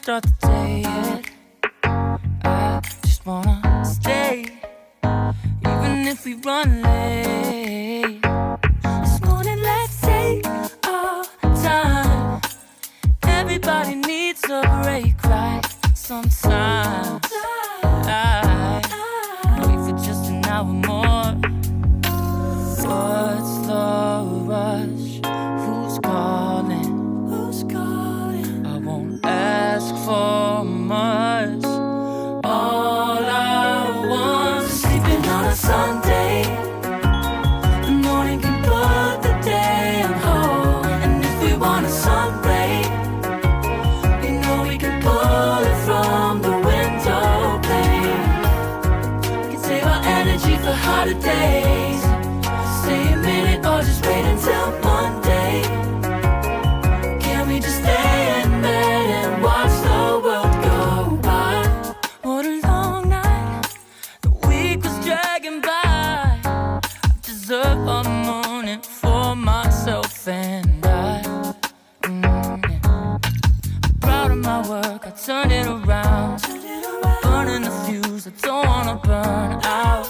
start the day yet. I just wanna stay, even if we run late. This morning, let's take our time. Everybody needs a break, right? Sometimes I wait for just an hour more. What's the rush? Who's calling? Who's calling? I won't ask for much. All I want is sleeping on a Sunday. The morning can put the day on hold. And if we want a sun ray, you know we can pull it from the window pane. We can save our energy for harder days. Stay a minute or just wait until Monday. Can we just stay in bed and watch the world go by? What a long night, the week was dragging by. I deserve a morning for myself and I. I'm proud of my work, I turned it around. I'm burning the fuse, I don't wanna burn out.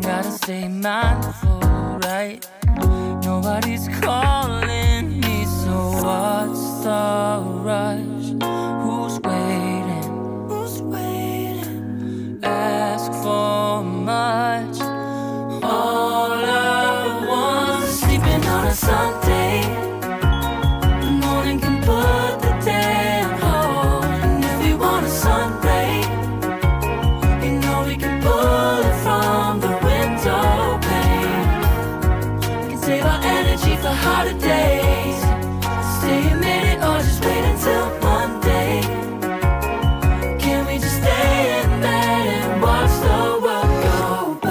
Gotta stay mindful, right? Nobody's calling me, so what's the rush? Who's waiting? Who's waiting? Ask for much. All I want is sleeping on a Sunday. The morning can put the day on hold. And if we want a sun ray, you know we can pull it from the window pane. We can save our energy for harder days. Stay a minute or just wait until Monday. Can we just stay in bed and watch the world go by?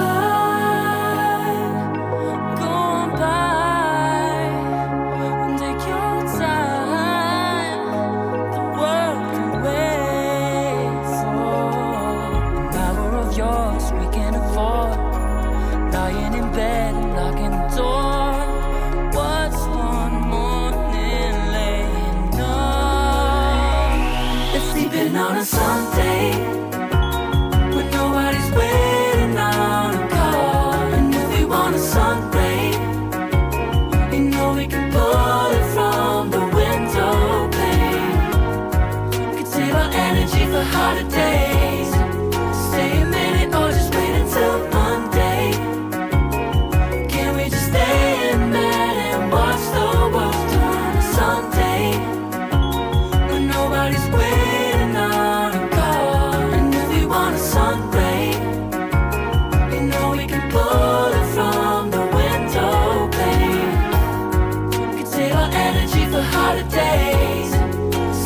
Go on by and take your time. The world can wait for an hour of yours we can afford. Lying in bed and locking the door. What's one morning laying up? It's sleeping on a Sunday when nobody's waiting on a call. And if we want a sun ray, you know we can pull it from the window pane. We can save our energy for harder days. Stay a minute or just wait until Monday. Can we just stay in bed and watch the world turn to Sunday when nobody's waiting on a call? And if we want a sun ray, you know we can pull it from the window pane. We can save our energy for harder days.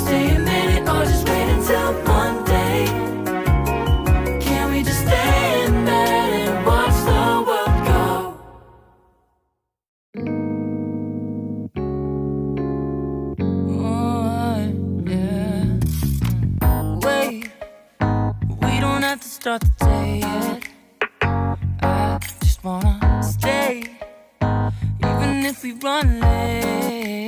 Stay a minute or just wait until Monday. Can we just stay in bed and watch the world go? Oh, yeah. Wait, we don't have to start the day yet. I just wanna stay, even if we run late.